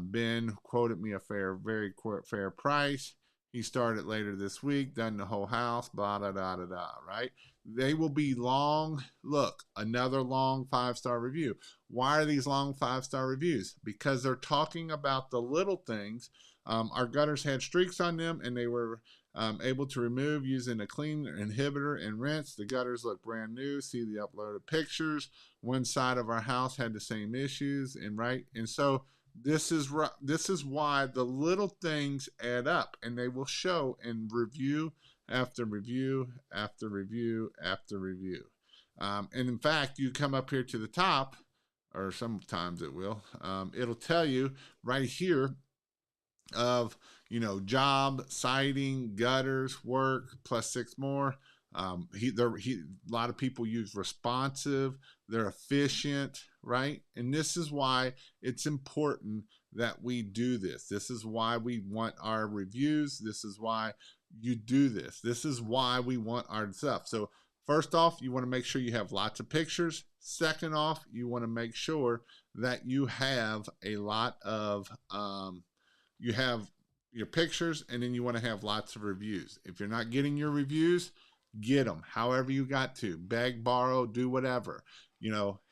Ben quoted me a very fair price. He started later this week, done the whole house, blah, da, da, da, da, right? They will be long. Look, another long 5-star review. Why are these long 5-star reviews? Because they're talking about the little things. Our gutters had streaks on them, and they were able to remove using a clean inhibitor and rinse. The gutters look brand new. See the uploaded pictures. One side of our house had the same issues, and so this is why the little things add up, and they will show in review after review after review after review. And in fact, you come up here to the top, or sometimes it will. It'll tell you right here of job, siding, gutters, work, plus 6 more. A lot of people use responsive. They're efficient, right? And this is why it's important that we do this. This is why we want our reviews. This is why you do this. This is why we want our stuff. So first off, you want to make sure you have lots of pictures. Second off, you want to make sure that you have a lot of you have your pictures, and then you want to have lots of reviews. If you're not getting your reviews, get them however you got to. Beg, borrow, do whatever.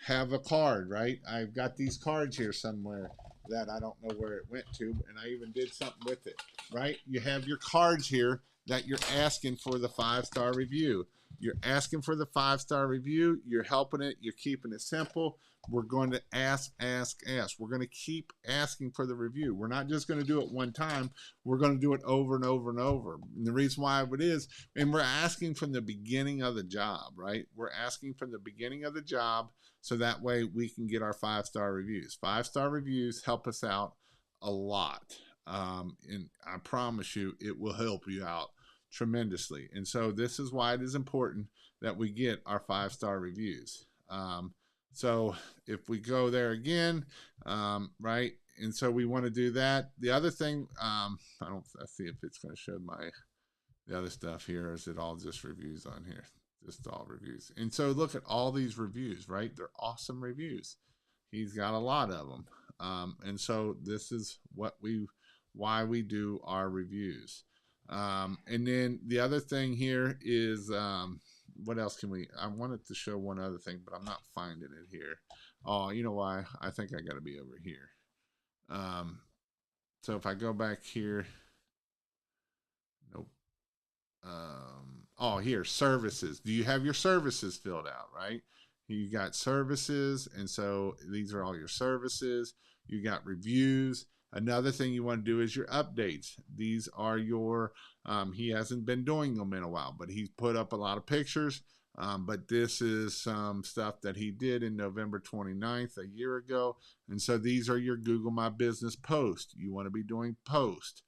Have a card, right? I've got these cards here somewhere that I don't know where it went to, and I even did something with it, right? You have your cards here that you're asking for the 5-star review. You're asking for the 5-star review. You're helping it. You're keeping it simple. We're going to ask. We're going to keep asking for the review. We're not just going to do it one time. We're going to do it over and over and over. And the reason why it is, and we're asking from the beginning of the job, right? We're asking from the beginning of the job so that way we can get our 5-star reviews. 5-star reviews help us out a lot. And I promise you, it will help you out tremendously. And so this is why it is important that we get our 5-star reviews. So if we go there again, right, and so we want to do that. The other thing, let's see if it's going to show the other stuff here. Is it all just reviews on here? Just all reviews. And so look at all these reviews, right? They're awesome reviews. He's got a lot of them. And so this is why we do our reviews. And then the other thing here is, what else can I wanted to show one other thing, but I'm not finding it here. Oh, you know why? I think I got to be over here. So if I go back here, nope. Oh, here, services. Do you have your services filled out, right? You got services, and so these are all your services. You got reviews. Another thing you want to do is your updates. These are your, he hasn't been doing them in a while, but he's put up a lot of pictures. But this is some stuff that he did in November 29th, a year ago. And so these are your Google My Business posts. You want to be doing posts.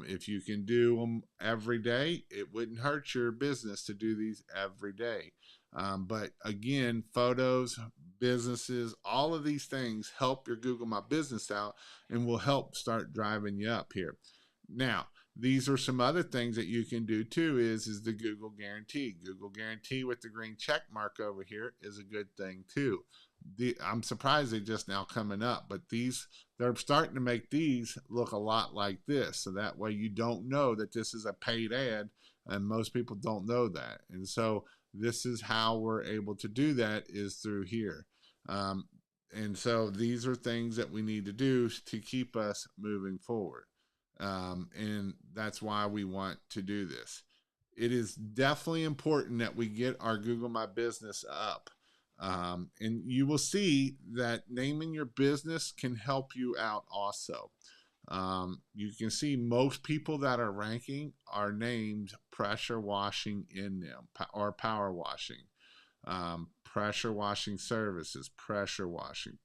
If you can do them every day, it wouldn't hurt your business to do these every day. But again, photos, businesses, all of these things help your Google My Business out and will help start driving you up here. Now, these are some other things that you can do too is the Google Guarantee. Google Guarantee with the green check mark over here is a good thing too. I'm surprised they're just now coming up, but they're starting to make these look a lot like this. So that way you don't know that this is a paid ad, and most people don't know that. And so this is how we're able to do that is through here. And so these are things that we need to do to keep us moving forward. And that's why we want to do this. It is definitely important that we get our Google My Business up. And you will see that naming your business can help you out also. You can see most people that are ranking are named pressure washing in them or power washing. Pressure washing services, pressure washing,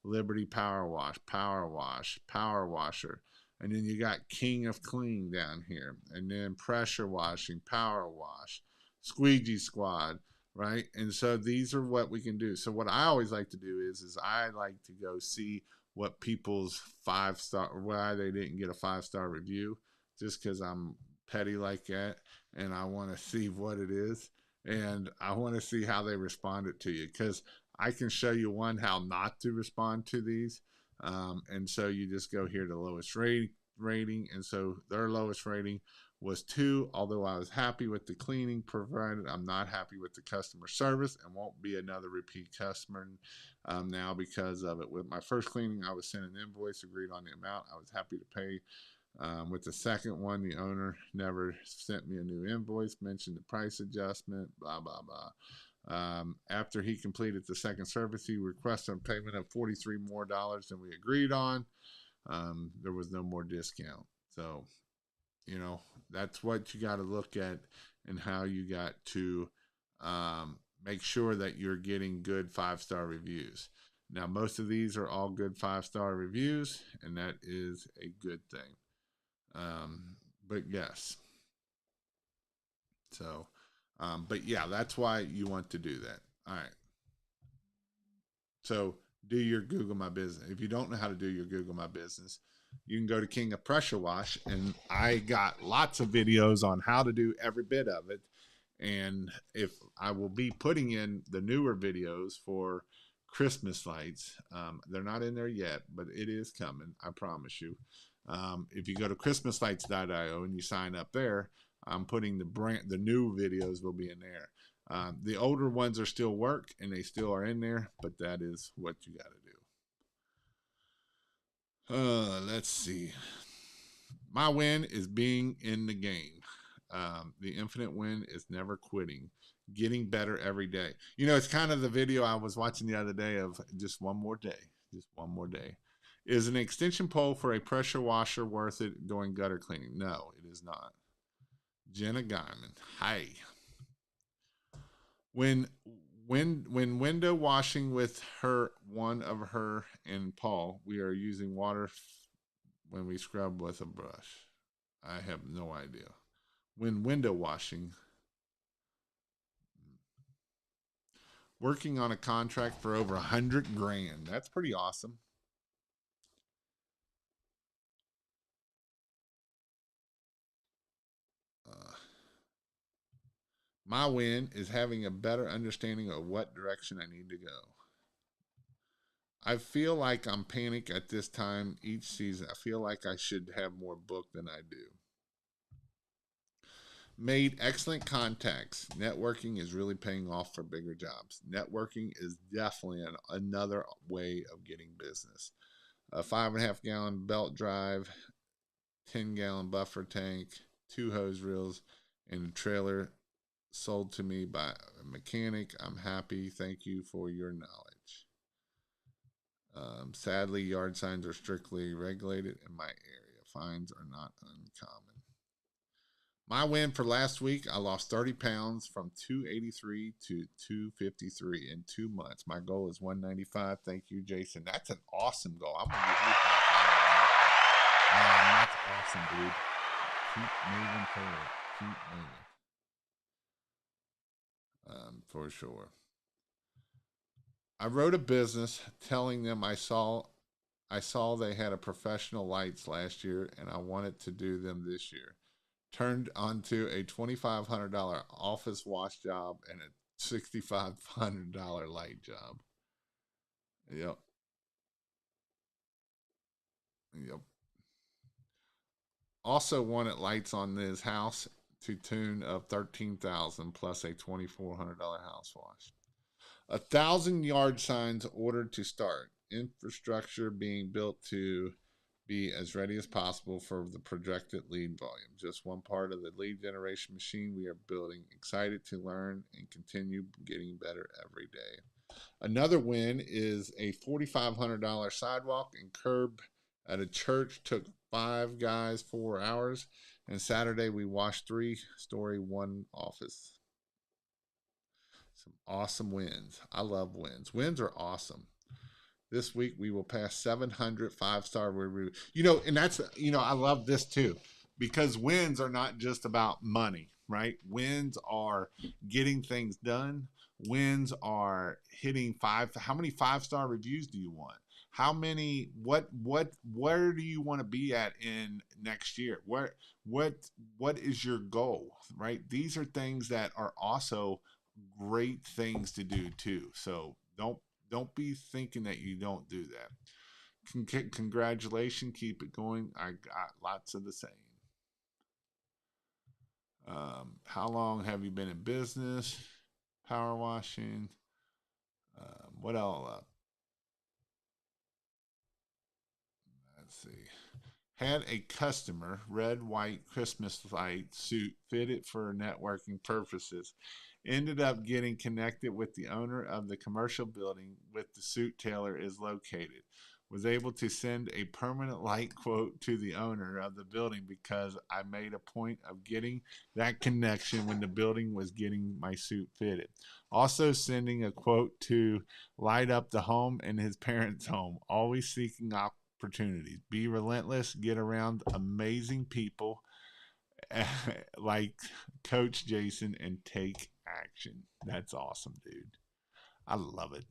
Liberty Power Wash, Power Wash, Power Washer. And then you got King of Clean down here. And then pressure washing, Power Wash, Squeegee Squad, right? And so these are what we can do. So what I always like to do is I like to go see what people's 5-star, why they didn't get a 5-star review, just because I'm petty like that and I want to see what it is. And I want to see how they responded to you, because I can show you how not to respond to these. And so you just go here to lowest rating. And so their lowest rating was 2, although I was happy with the cleaning provided. I'm not happy with the customer service and won't be another repeat customer now because of it. With my first cleaning, I was sent an invoice, agreed on the amount. I was happy to pay. With the second one, the owner never sent me a new invoice, mentioned the price adjustment, blah, blah, blah. After he completed the second service, he requested a payment of $43 more than we agreed on. There was no more discount. So, that's what you got to look at and how you got to make sure that you're getting good 5-star reviews. Now, most of these are all good 5-star reviews, and that is a good thing. But yes. So, but yeah, that's why you want to do that. All right. So do your Google My Business. If you don't know how to do your Google My Business, you can go to King of Pressure Wash, and I got lots of videos on how to do every bit of it. And if I will be putting in the newer videos for Christmas lights, they're not in there yet, but it is coming. I promise you. If you go to christmaslights.io and you sign up there, I'm putting the new videos will be in there. The older ones are still work and they still are in there, but that is what you got to do. Let's see. My win is being in the game. The infinite win is never quitting, getting better every day. You know, it's kind of the video I was watching the other day of just one more day, just one more day. Is an extension pole for a pressure washer worth it during gutter cleaning? No, it is not. Jenna Guyman. Hi. When when window washing with her, one of her and Paul, we are using water when we scrub with a brush. I have no idea. When window washing, working on a contract for over 100 grand. That's pretty awesome. Uh, my win is having a better understanding of what direction I need to go. I feel like I'm panicked at this time each season. I feel like I should have more book than I do. Made excellent contacts. Networking is really paying off for bigger jobs. Networking is definitely another way of getting business. A 5.5 gallon belt drive, 10 gallon buffer tank, 2 hose reels, and a trailer sold to me by a mechanic. I'm happy. Thank you for your knowledge. Sadly, yard signs are strictly regulated in my area. Fines are not uncommon. My win for last week, I lost 30 pounds from 283 to 253 in 2 months. My goal is 195. Thank you, Jason. That's an awesome goal. I'm going to give you a high five on that one. That's awesome, dude. Keep moving forward. Keep moving. For sure. I wrote a business telling them I saw they had a professional lights last year and I wanted to do them this year. Turned onto a $2,500 office wash job and a $6,500 light job. Yep. Yep. Also wanted lights on this house to tune of 13,000 plus a $2,400 house wash. 1,000 yard signs ordered to start. Infrastructure being built to be as ready as possible for the projected lead volume. Just one part of the lead generation machine we are building. Excited to learn and continue getting better every day. Another win is a $4,500 sidewalk and curb at a church. Took 5 guys 4 hours. And Saturday we washed 3-story one office. Some awesome wins. I love wins. Wins are awesome. This week we will pass 700 5-star reviews. And that's, I love this too, because wins are not just about money, right? Wins are getting things done. Wins are hitting how many 5-star reviews do you want? How many, where do you want to be at in next year? What is your goal, right? These are things that are also great things to do too. So don't be thinking that you don't do that. Congratulations, keep it going. I got lots of the same. How long have you been in business? Power washing. What else? Let's see. Had a customer red white Christmas light suit fitted for networking purposes. Ended up getting connected with the owner of the commercial building with the suit tailor is located. Was able to send a permanent light quote to the owner of the building because I made a point of getting that connection when the building was getting my suit fitted. Also sending a quote to light up the home and his parents' home. Always seeking opportunities. Be relentless, get around amazing people like Coach Jason and take action. That's awesome, dude. I love it.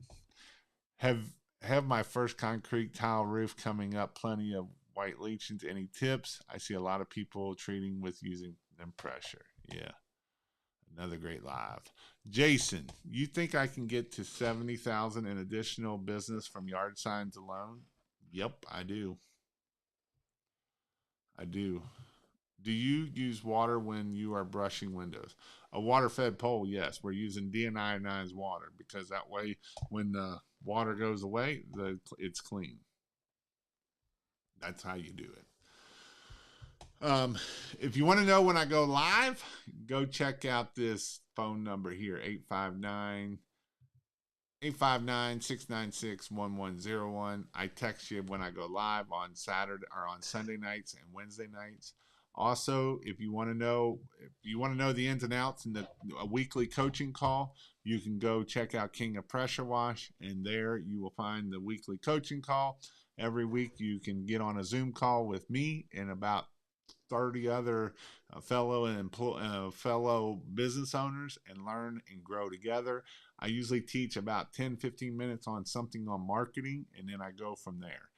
Have have my first concrete tile roof coming up. Plenty of white leachings. Any tips? I see a lot of people treating with using them pressure. Yeah. Another great live. Jason, you think I can get to 70,000 in additional business from yard signs alone? Yep, I do. I do. Do you use water when you are brushing windows? A water-fed pole, yes. We're using deionized water because that way, when the water goes away, it's clean. That's how you do it. Um, if you want to know when I go live, go check out this phone number here, 859-696-1101. I text you when I go live on Saturday or on Sunday nights and Wednesday nights. Also, if you want to know the ins and outs and a weekly coaching call, you can go check out King of Pressure Wash, and there you will find the weekly coaching call. Every week you can get on a Zoom call with me and about 30 other fellow business owners and learn and grow together. I usually teach about 10-15 minutes on something on marketing, and then I go from there.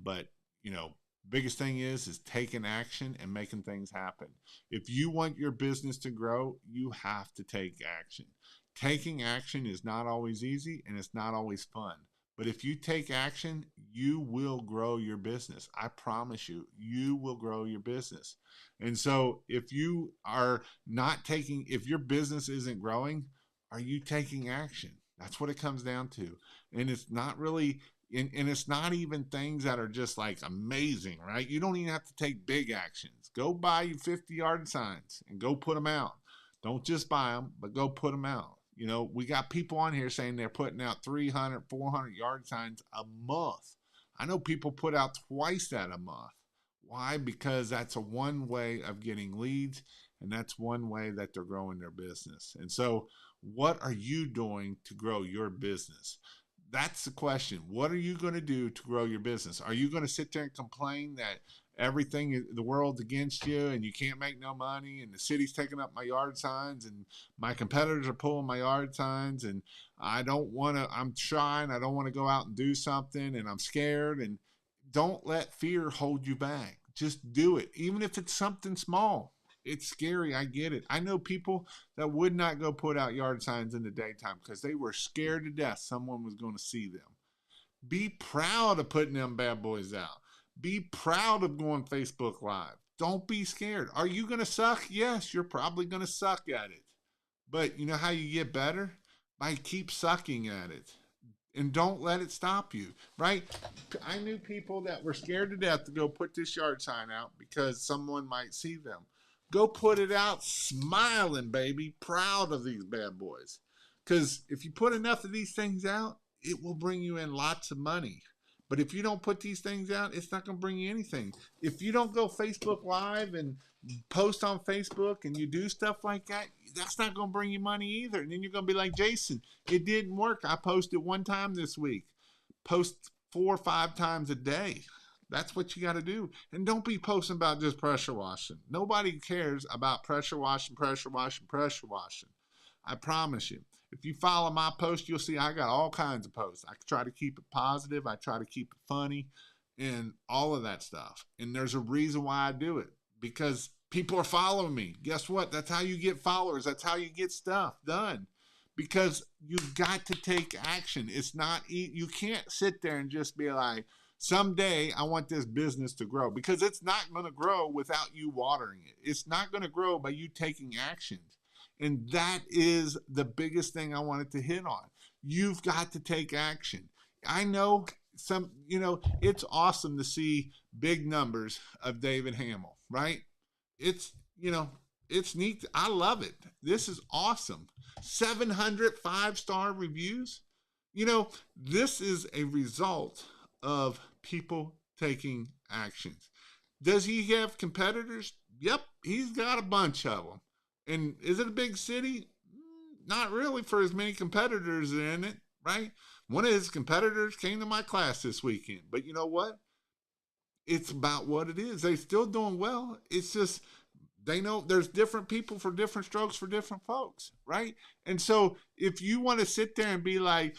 But you know, biggest thing is taking action and making things happen. If you want your business to grow, you have to take action. Taking action is not always easy and it's not always fun. But if you take action, you will grow your business. I promise you, you will grow your business. And so if you are not taking, if your business isn't growing, are you taking action? That's what it comes down to. And it's not really, and it's not even things that are just like amazing, right? You don't even have to take big actions. Go buy you 50 yard signs and go put them out. Don't just buy them, but go put them out. You know, we got people on here saying they're putting out 300, 400 yard signs a month. I know people put out twice that a month. Why? Because that's a one way of getting leads, and that's one way that they're growing their business. And so, what are you doing to grow your business? That's the question. What are you going to do to grow your business? Are you going to sit there and complain that everything, the world's against you and you can't make no money and the city's taking up my yard signs and my competitors are pulling my yard signs and I'm shy, I don't want to go out and do something and I'm scared? And don't let fear hold you back. Just do it. Even if it's something small. It's scary. I get it. I know people that would not go put out yard signs in the daytime because they were scared to death someone was going to see them. Be proud of putting them bad boys out. Be proud of going Facebook Live. Don't be scared. Are you going to suck? Yes, you're probably going to suck at it. But you know how you get better? By keep sucking at it. And don't let it stop you, right? I knew people that were scared to death to go put this yard sign out because someone might see them. Go put it out smiling, baby, proud of these bad boys. Because if you put enough of these things out, it will bring you in lots of money. But if you don't put these things out, it's not going to bring you anything. If you don't go Facebook Live and post on Facebook and you do stuff like that, that's not going to bring you money either. And then you're going to be like, Jason, it didn't work. I posted one time this week. Post 4 or 5 times a day. That's what you got to do. And don't be posting about just pressure washing. Nobody cares about pressure washing, pressure washing, pressure washing. I promise you. If you follow my post, you'll see I got all kinds of posts. I try to keep it positive. I try to keep it funny and all of that stuff. And there's a reason why I do it. Because people are following me. Guess what? That's how you get followers. That's how you get stuff done. Because you've got to take action. It's not, you can't sit there and just be like, someday I want this business to grow, because it's not going to grow without you watering it. It's not going to grow by you taking actions. And that is the biggest thing I wanted to hit on. You've got to take action. I know it's awesome to see big numbers of David Hamill, right? It's, it's neat. I love it. This is awesome. 700 5-star reviews. This is a result of people taking actions. Does he have competitors? Yep, he's got a bunch of them. And is it a big city? Not really for as many competitors in it, right? One of his competitors came to my class this weekend. But you know what? It's about what it is. They're still doing well. It's just they know there's different people for different strokes for different folks, right? And so if you want to sit there and be like,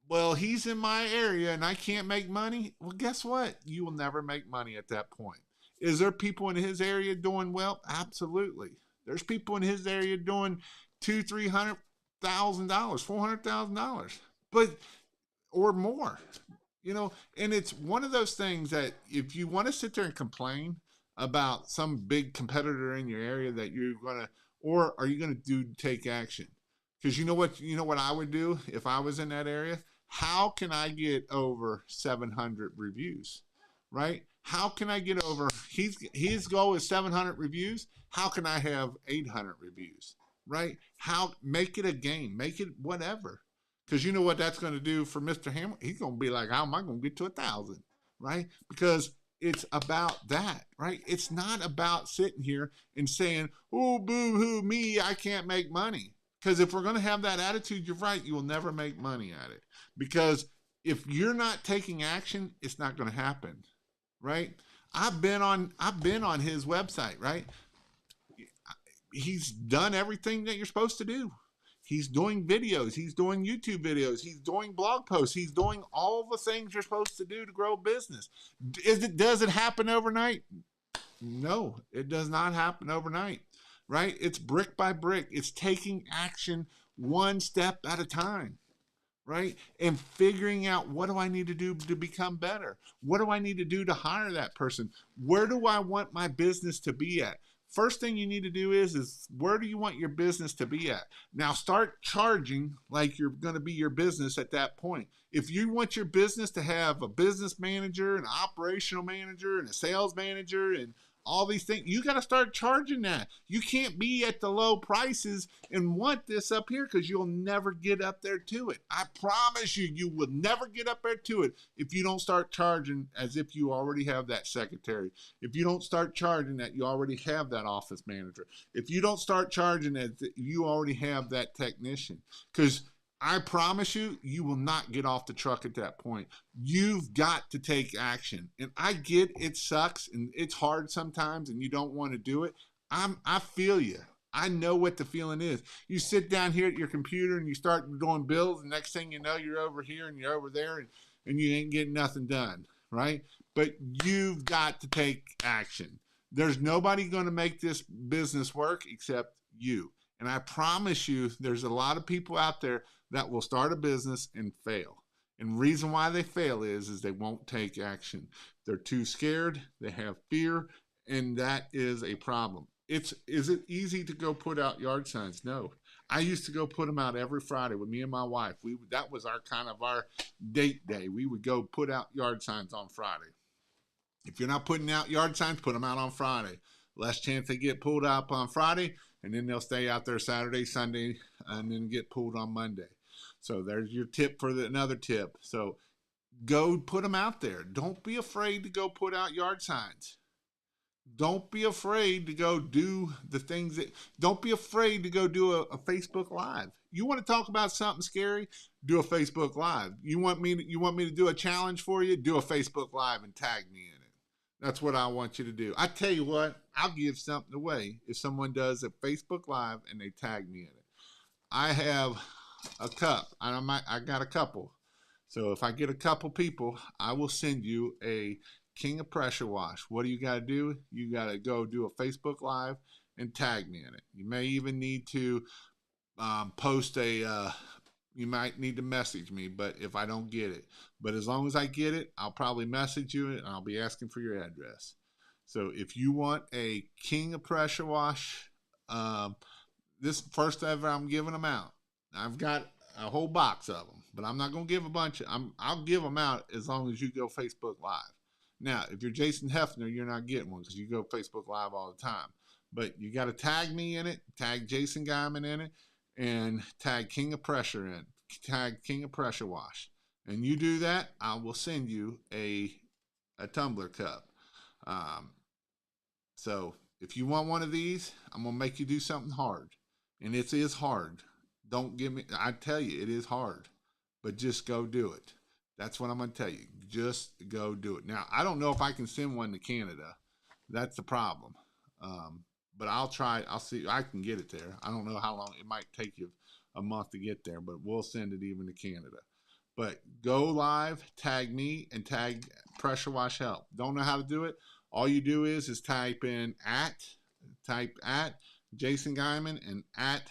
well, he's in my area and I can't make money, well, guess what? You will never make money at that point. Is there people in his area doing well? Absolutely. There's people in his area doing $200,000, $300,000, $400,000, but or more. And it's one of those things that if you want to sit there and complain about some big competitor in your area that you're gonna, or are you gonna take action? Because you know what I would do if I was in that area? How can I get over 700 reviews, right? How can I get over? His goal is 700 reviews. How can I have 800 reviews? Right? How make it a game? Make it whatever. Because you know what that's going to do for Mr. Hammer? He's going to be like, how am I going to get to 1,000? Right? Because it's about that, right? It's not about sitting here and saying, oh, boo hoo, me, I can't make money. Because if we're going to have that attitude, you're right, you will never make money at it. Because if you're not taking action, it's not going to happen, right? I've been on his website, right? He's done everything that you're supposed to do. He's doing videos, he's doing YouTube videos, he's doing blog posts, he's doing all the things you're supposed to do to grow a business. Does it happen overnight? No, it does not happen overnight, right? It's brick by brick. It's taking action one step at a time, right? And figuring out, what do I need to do to become better? What do I need to do to hire that person? Where do I want my business to be at? First thing you need to do is where do you want your business to be at? Now start charging like you're going to be your business at that point. If you want your business to have a business manager, an operational manager, and a sales manager, and all these things, you got to start charging that. You can't be at the low prices and want this up here, because you'll never get up there to it. I promise you, you will never get up there to it if you don't start charging as if you already have that secretary. If you don't start charging that you already have that office manager. If you don't start charging that you already have that technician. Because I promise you, you will not get off the truck at that point. You've got to take action. And I get it sucks and it's hard sometimes and you don't want to do it. I feel you. I know what the feeling is. You sit down here at your computer and you start doing bills, and next thing you know, you're over here and you're over there, and you ain't getting nothing done, right? But you've got to take action. There's nobody going to make this business work except you. And I promise you, there's a lot of people out there that will start a business and fail. And the reason why they fail is they won't take action. They're too scared, they have fear, and that is a problem. Is it easy to go put out yard signs? No. I used to go put them out every Friday with me and my wife. That was our kind of our date day. We would go put out yard signs on Friday. If you're not putting out yard signs, put them out on Friday. Less chance they get pulled up on Friday, and then they'll stay out there Saturday, Sunday, and then get pulled on Monday. So there's your tip for another tip. So go put them out there. Don't be afraid to go put out yard signs. Don't be afraid to go do the things don't be afraid to go do a Facebook Live. You want to talk about something scary? Do a Facebook Live. You want me to do a challenge for you? Do a Facebook Live and tag me in it. That's what I want you to do. I tell you what, I'll give something away if someone does a Facebook Live and they tag me in it. I have a cup. I got a couple. So if I get a couple people, I will send you a King of Pressure Wash. What do you got to do? You got to go do a Facebook Live and tag me in it. You may even need to post you might need to message me, but if I don't get it. But as long as I get it, I'll probably message you and I'll be asking for your address. So if you want a King of Pressure Wash, this first ever I'm giving them out. I've got a whole box of them, but I'm not going to give a bunch. I'll give them out as long as you go Facebook Live. Now, if you're Jason Hefner, you're not getting one because you go Facebook Live all the time. But you got to tag me in it, tag Jason Guyman in it, and tag King of Pressure in, tag King of Pressure Wash. And you do that, I will send you a tumbler cup. So if you want one of these, I'm going to make you do something hard. And it is hard. Don't give me, I tell you, it is hard. But just go do it. That's what I'm going to tell you. Just go do it. Now, I don't know if I can send one to Canada. That's the problem. But I'll try. I'll see. I can get it there. I don't know how long. It might take you a month to get there, but we'll send it even to Canada. But go live, tag me, and tag Pressure Wash Help. Don't know how to do it? All you do is type at Jason Guyman and at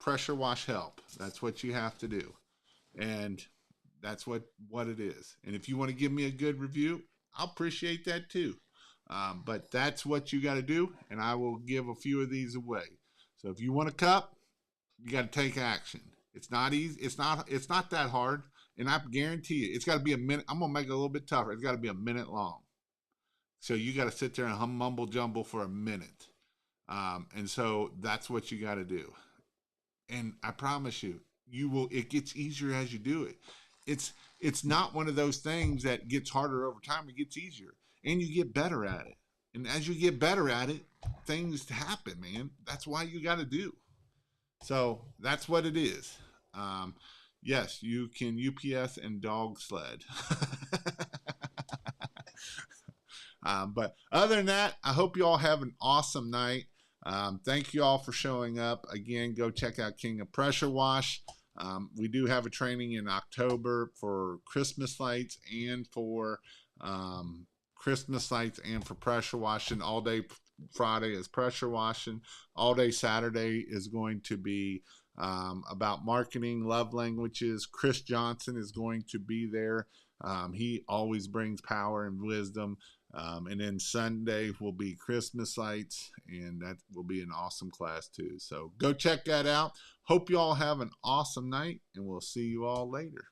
Pressure Wash Help. That's what you have to do. And that's what it is. And if you want to give me a good review, I'll appreciate that too. But that's what you got to do, and I will give a few of these away. So if you want a cup, you got to take action. It's not easy. It's not that hard, and I guarantee you, it's got to be a minute. I'm gonna make it a little bit tougher. It's got to be a minute long. So you got to sit there and mumble jumble for a minute. And so that's what you got to do. And I promise you, you will. It gets easier as you do it. It's it's not one of those things that gets harder over time. It gets easier, and you get better at it. And as you get better at it, things happen, man. That's why you got to do. So that's what it is. Um, yes, you can UPS and dog sled. But other than that, I hope you all have an awesome night. Thank you all for showing up. Again, go check out King of Pressure Wash. We do have a training in October for Christmas lights and for pressure washing. All day Friday is pressure washing. All day Saturday is going to be about marketing, love languages. Chris Johnson is going to be there. He always brings power and wisdom. And then Sunday will be Christmas lights, and that will be an awesome class too. So go check that out. Hope you all have an awesome night, and we'll see you all later.